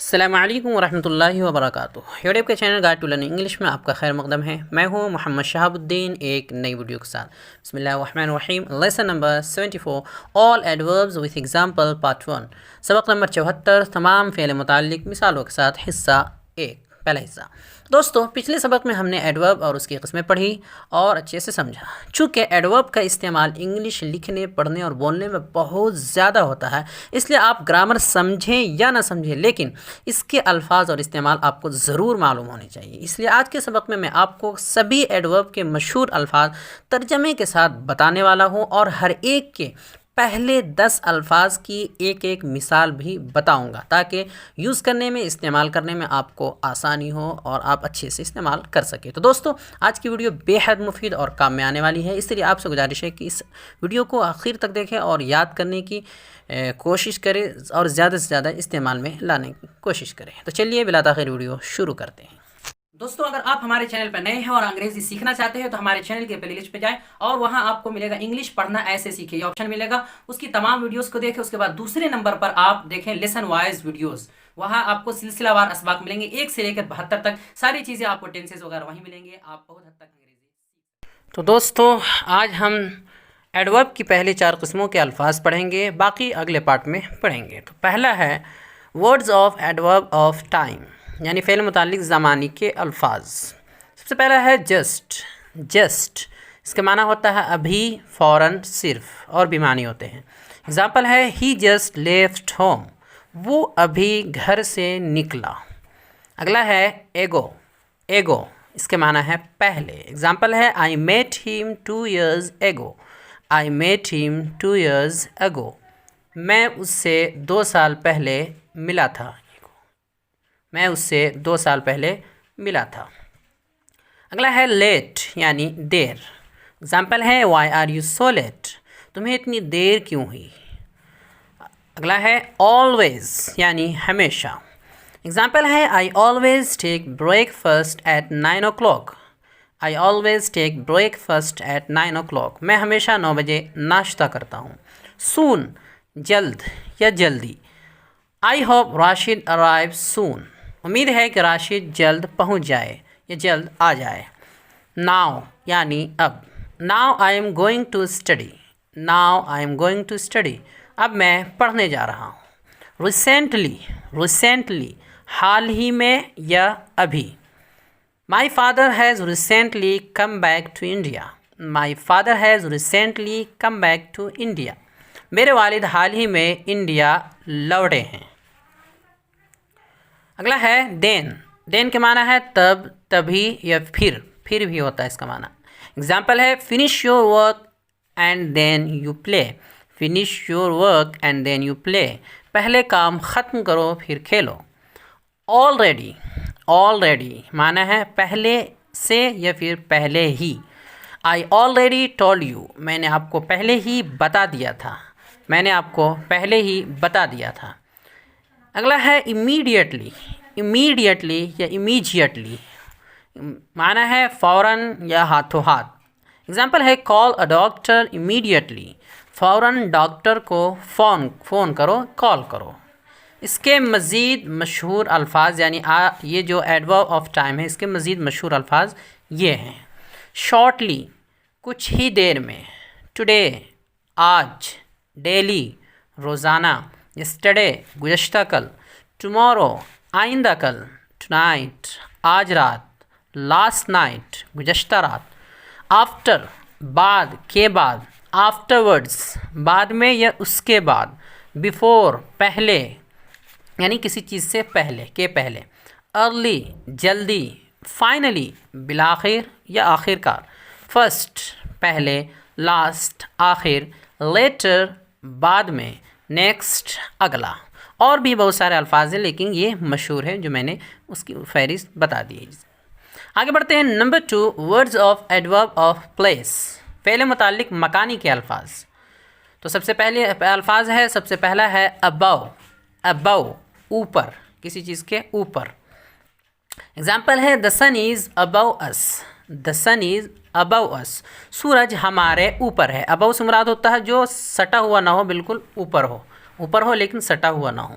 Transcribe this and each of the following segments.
السلام علیکم ورحمۃ اللہ وبرکاتہ۔ یوٹیوب کے channel guide to learning English میں آپ کا خیر مقدم ہے۔ میں ہوں محمد شہاب الدین، ایک نئی ویڈیو کے ساتھ۔ بسم اللہ الرحمن الرحیم۔ Lesson number 74 all adverbs with example part 1، سبق نمبر 74، تمام فعل متعلق مثالوں کے ساتھ، حصہ 1، پہلا حصہ۔ دوستو، پچھلے سبق میں ہم نے ایڈورب اور اس کی قسمیں پڑھی اور اچھے سے سمجھا۔ چونکہ ایڈورب کا استعمال انگلش لکھنے، پڑھنے اور بولنے میں بہت زیادہ ہوتا ہے، اس لیے آپ گرامر سمجھیں یا نہ سمجھیں، لیکن اس کے الفاظ اور استعمال آپ کو ضرور معلوم ہونے چاہیے۔ اس لیے آج کے سبق میں آپ کو سبھی ایڈورب کے مشہور الفاظ ترجمے کے ساتھ بتانے والا ہوں اور ہر ایک کے پہلے 10 الفاظ کی ایک ایک مثال بھی بتاؤں گا، تاکہ یوز کرنے میں، استعمال کرنے میں آپ کو آسانی ہو اور آپ اچھے سے استعمال کر سکیں۔ تو دوستو، آج کی ویڈیو بے حد مفید اور کام میں آنے والی ہے، اس لیے آپ سے گزارش ہے کہ اس ویڈیو کو آخر تک دیکھیں اور یاد کرنے کی کوشش کریں اور زیادہ سے زیادہ استعمال میں لانے کی کوشش کریں۔ تو چلیے بلا تاخیر ویڈیو شروع کرتے ہیں۔ دوستو، اگر آپ ہمارے چینل پر نئے ہیں اور انگریزی سیکھنا چاہتے ہیں تو ہمارے چینل کے پلے لسٹ پہ جائیں اور وہاں آپ کو ملے گا انگلش پڑھنا ایسے سیکھیں، یہ آپشن ملے گا۔ اس کی تمام ویڈیوز کو دیکھیں، اس کے بعد دوسرے نمبر پر آپ دیکھیں لیسن وائز ویڈیوز، وہاں آپ کو سلسلہ وار اسباق ملیں گے، 1 سے لے کر 72 تک ساری چیزیں آپ کو، ٹینسز وغیرہ وہیں ملیں گے، آپ بہت حد تک انگریزی۔ تو دوستو، آج ہم ایڈورب کی پہلے 4 قسموں کے الفاظ پڑھیں گے، باقی اگلے پارٹ میں پڑھیں گے۔ تو پہلا ہے words of adverb of time, یعنی فعل متعلق زمانی کے الفاظ۔ سب سے پہلا ہے جسٹ۔ جسٹ اس کا معنی ہوتا ہے ابھی، فوراً، صرف، اور بھی معنی ہوتے ہیں۔ اگزامپل ہے ہی جسٹ لیفٹ ہوم، وہ ابھی گھر سے نکلا۔ اگلا ہے ایگو۔ ایگو اس کے معنی ہے پہلے۔ اگزامپل ہے آئی میٹ ہیم 2 years ago۔ آئی میٹ ہیم 2 years ago، میں اس سے 2 سال پہلے ملا تھا۔ میں اس سے 2 سال پہلے ملا تھا۔ اگلا ہے لیٹ، یعنی دیر۔ اگزامپل ہے why are you so late, تمہیں اتنی دیر کیوں ہوئی۔ اگلا ہے آلویز، یعنی ہمیشہ۔ اگزامپل ہے I always take breakfast at 9 o'clock۔ I always take breakfast at 9 o'clock، میں ہمیشہ 9 بجے ناشتہ کرتا ہوں۔ سون جلد یا جلدی۔ آئی ہوپ راشد ارائیو سون، امید ہے کہ راشد جلد پہنچ جائے یا جلد آ جائے۔ ناؤ یعنی اب۔ Now I am going to study. Now I am going to study, اب میں پڑھنے جا رہا ہوں۔ ریسنٹلی۔ ریسنٹلی حال ہی میں یا ابھی۔ My father has recently come back to India. My father has recently come back to India, میرے والد حال ہی میں انڈیا لوٹے ہیں۔ اگلا ہے دین۔ دین کے معنی ہے تب، تبھی یا پھر۔ پھر بھی ہوتا ہے اس کا معنی۔ اگزامپل ہے finish your work and then you play. Finish your work and then you play, پہلے کام ختم کرو پھر کھیلو۔ آلریڈی۔ آلریڈی معنی ہے پہلے سے یا پھر پہلے ہی۔ آئی آلریڈی ٹولڈ یو، میں نے آپ کو پہلے ہی بتا دیا تھا۔ میں نے آپ کو پہلے ہی بتا دیا تھا۔ اگلا ہے امیڈیٹلی۔ امیڈیٹلی یا امیجیٹلی معنی ہے فوراً یا ہاتھوں ہاتھ۔ اگزامپل ہے کال اے ڈاکٹر امیڈیٹلی، فوراً ڈاکٹر کو فون کرو، کال کرو۔ اس کے مزید مشہور الفاظ، یعنی یہ جو ایڈورب آف ٹائم ہے، اس کے مزید مشہور الفاظ یہ ہیں۔ شارٹلی کچھ ہی دیر میں۔ ٹوڈے آج۔ ڈیلی روزانہ۔ یسٹرڈے گزشتہ کل۔ ٹمورو آئندہ کل۔ ٹونائٹ آج رات۔ لاسٹ نائٹ گزشتہ رات۔ آفٹر بعد کے بعد۔ آفٹر ورڈز بعد میں یا اس کے بعد۔ بیفور پہلے، یعنی کسی چیز سے پہلے، کے پہلے۔ ارلی جلدی۔ فائنلی بالآخر یا آخر کار۔ فرسٹ پہلے۔ لاسٹ آخر۔ لیٹر بعد میں۔ نیکسٹ اگلا۔ اور بھی بہت سارے الفاظ ہیں، لیکن یہ مشہور ہے جو میں نے اس کی فہرست بتا دی ہے۔ آگے بڑھتے ہیں۔ Number 2 words of adverb of place, فعل متعلق مکانی کے الفاظ۔ تو سب سے پہلے الفاظ ہے، سب سے پہلا ہے ابو۔ ابو اوپر، کسی چیز کے اوپر۔ اگزامپل ہے the sun is above us۔ the sun is above us، سورج ہمارے اوپر ہے۔ above سے مراد ہوتا ہے جو سٹا ہوا نہ ہو، بالکل اوپر ہو، اوپر ہو لیکن سٹا ہوا نہ ہو۔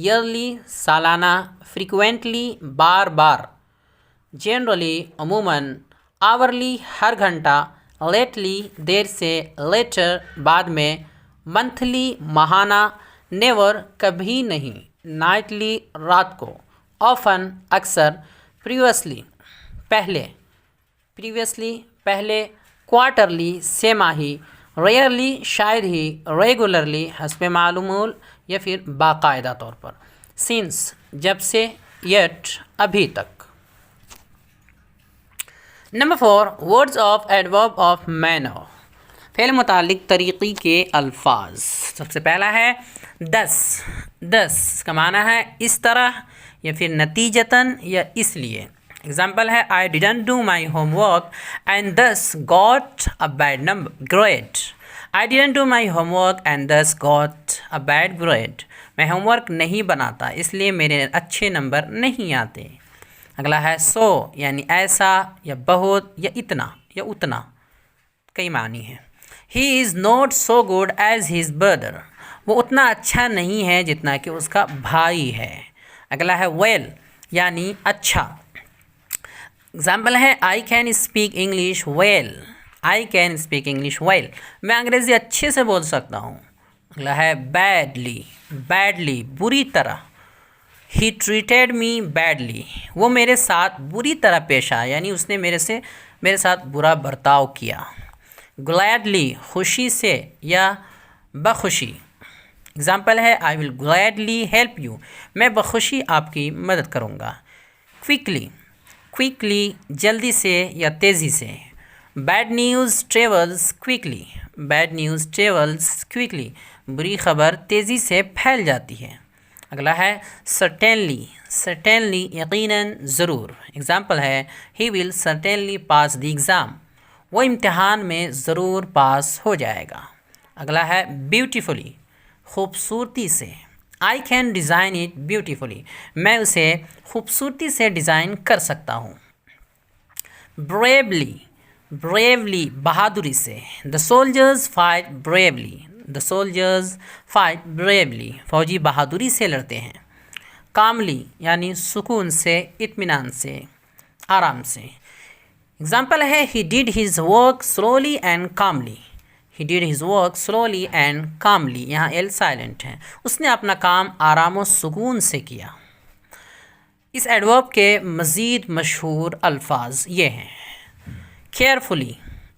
ایئرلی سالانہ، فریکوینٹلی بار بار، جنرلی عموماً، آورلی ہر گھنٹہ، لیٹلی دیر سے، لیٹر بعد میں، منتھلی ماہانہ، نیور کبھی نہیں، نائٹلی رات کو، آفن اکثر، پریویسلی پہلے، پہلے، کوارٹرلی سہ ماہی، ریئرلی شاید ہی، ریگولرلی حسب معمول یا پھر باقاعدہ طور پر، سنس جب سے، یٹ ابھی تک۔ Number 4 words of adverb of manner, فعل متعلق طریقے کے الفاظ۔ سب سے پہلا ہے دس، اس کا معنی ہے اس طرح یا پھر نتیجتاً یا اس لیے۔ ایگزامپل ہے I didn't do my homework and thus got a bad grade. I didn't do my homework and thus got a bad grade. میں ہوم ورک نہیں بناتا اس لیے میرے اچھے نمبر نہیں آتے۔ اگلا ہے سو یعنی ایسا یا بہت یا اتنا یا اتنا، کئی معنی ہیں۔ He is not so good as his brother. وہ اتنا اچھا نہیں ہے جتنا کہ اس کا بھائی ہے۔ اگلا ہے well یعنی اچھا۔ ایگزامپل ہے I can speak English well. I can speak English well. میں انگریزی اچھے سے بول سکتا ہوں۔ اگلا ہے badly بری طرح۔ He treated me badly. وہ میرے ساتھ بری طرح پیش آیا یعنی اس نے میرے ساتھ برا برتاؤ کیا۔ gladly خوشی سے یا بخوشی۔ ایگزامپل ہے I will gladly help you. میں بخوشی آپ کی مدد کروں گا۔ quickly جلدی سے یا تیزی سے۔ bad news travels quickly. بری خبر تیزی سے پھیل جاتی ہے۔ اگلا ہے certainly یقیناً ضرور۔ ایگزامپل ہے he will certainly pass the exam. وہ امتحان میں ضرور پاس ہو جائے گا۔ اگلا ہے beautifully خوبصورتی سے۔ I can design it beautifully. میں اسے خوبصورتی سے ڈیزائن کر سکتا ہوں۔ bravely بہادری سے۔ The soldiers fight bravely. فوجی بہادری سے لڑتے ہیں۔ calmly یعنی سکون سے، اطمینان سے، آرام سے۔ ایگزامپل ہے he did his work slowly and calmly. یہاں L سائلنٹ ہے۔ اس نے اپنا کام آرام و سکون سے کیا۔ اس ایڈورب کے مزید مشہور الفاظ یہ ہیں: کیئرفلی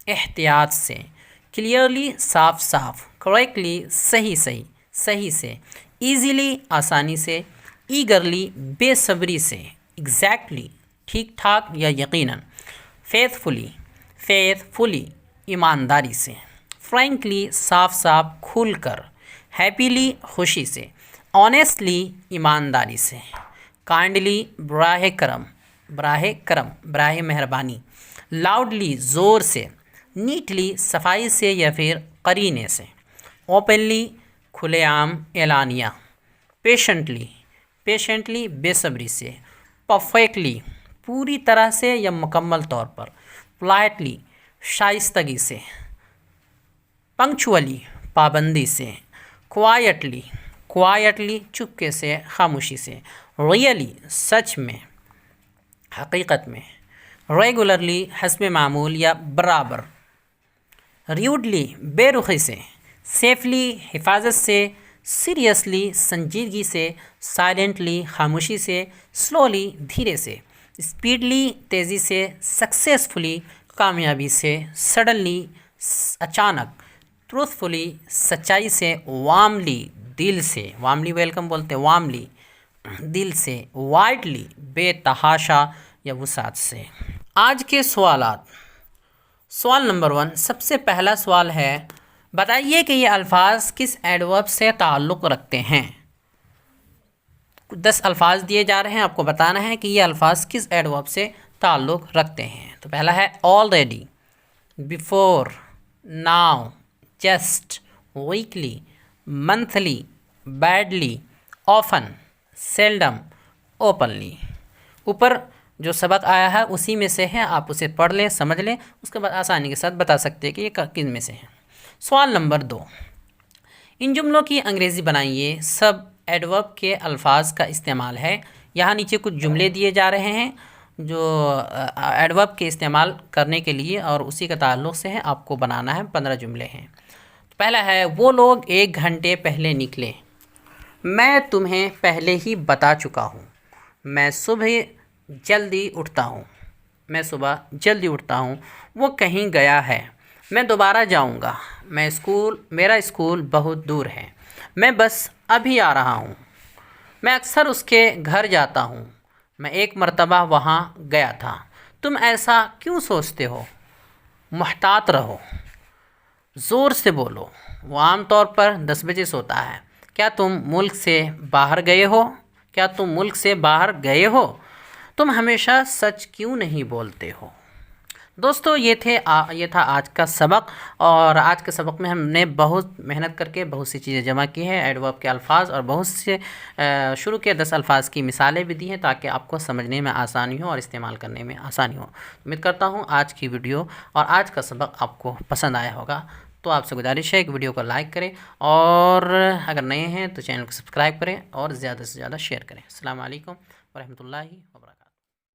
احتیاط سے، کلیئرلی صاف، کریکٹلی صحیح سے، ایزیلی آسانی سے، ایگرلی بے صبری سے، ایگزیکٹلی ٹھیک ٹھاک یا یقیناً، فیتھفلی ایمانداری سے، فرینکلی صاف کھل کر، ہیپیلی خوشی سے، آنیسٹلی ایمانداری سے، کائنڈلی براہ مہربانی، لاؤڈلی زور سے، نیٹلی صفائی سے یا پھر قرینے سے، اوپنلی کھلے عام اعلانیہ، پیشنٹلی بے صبری سے، پرفیکٹلی پوری طرح سے یا مکمل طور پر، پولائٹلی شائستگی سے، پنکچولی پابندی سے، کوائٹلی چپکے سے، خاموشی سے، ریئلی سچ میں، حقیقت میں، ریگولرلی حسب معمول یا برابر، ریوڈلی بے رخی سے، سیفلی حفاظت سے، سیریسلی سنجیدگی سے، سائلنٹلی خاموشی سے، سلولی دھیرے سے، اسپیڈلی تیزی سے، سکسیسفلی کامیابی سے، سڈنلی اچانک، ٹروتھفلی سچائی سے، وارملی دل سے، وارملی ویلکم بولتے ہیں، وارملی دل سے، وائڈلی بے تحاشا یا وسعت سے۔ آج کے سوالات۔ سوال نمبر 1، سب سے پہلا سوال ہے بتائیے کہ یہ الفاظ کس ایڈورب سے تعلق رکھتے ہیں۔ 10 الفاظ دیے جا رہے ہیں، آپ کو بتانا ہے کہ یہ الفاظ کس ایڈورب سے تعلق رکھتے ہیں۔ تو پہلا ہے already، before، now، just، weekly، monthly، badly، often، seldom، openly۔ اوپر جو سبق آیا ہے اسی میں سے ہے، آپ اسے پڑھ لیں، سمجھ لیں، اس کے بعد آسانی کے ساتھ بتا سکتے ہیں کہ یہ کن میں سے ہے۔ سوال نمبر 2، ان جملوں کی انگریزی بنائیے، سب ایڈورب کے الفاظ کا استعمال ہے۔ یہاں نیچے کچھ جملے دیے جا رہے ہیں جو ایڈورب کے استعمال کرنے کے لیے اور اسی کا تعلق سے ہے، آپ کو بنانا ہے۔ 15 جملے ہیں۔ پہلا ہے وہ لوگ 1 گھنٹے پہلے نکلے۔ میں تمہیں پہلے ہی بتا چکا ہوں۔ میں صبح جلدی اٹھتا ہوں۔ میں صبح جلدی اٹھتا ہوں۔ وہ کہیں گیا ہے۔ میں دوبارہ جاؤں گا۔ میرا اسکول بہت دور ہے۔ میں بس ابھی آ رہا ہوں۔ میں اکثر اس کے گھر جاتا ہوں۔ میں ایک مرتبہ وہاں گیا تھا۔ تم ایسا کیوں سوچتے ہو؟ محتاط رہو۔ زور سے بولو۔ وہ عام طور پر 10 بجے سوتا ہے۔ کیا تم ملک سے باہر گئے ہو؟ کیا تم ملک سے باہر گئے ہو؟ تم ہمیشہ سچ کیوں نہیں بولتے ہو؟ دوستو یہ تھا آج کا سبق، اور آج کے سبق میں ہم نے بہت محنت کر کے بہت سی چیزیں جمع کی ہیں، ایڈورب کے الفاظ اور بہت سے شروع کے 10 الفاظ کی مثالیں بھی دی ہیں تاکہ آپ کو سمجھنے میں آسانی ہو اور استعمال کرنے میں آسانی ہو۔ امید کرتا ہوں آج کی ویڈیو اور آج کا سبق آپ کو پسند آیا ہوگا۔ تو آپ سے گزارش ہے کہ ویڈیو کو لائک کریں، اور اگر نئے ہیں تو چینل کو سبسکرائب کریں اور زیادہ سے زیادہ شیئر کریں۔ السلام علیکم ورحمۃ اللہ وبرکاتہ۔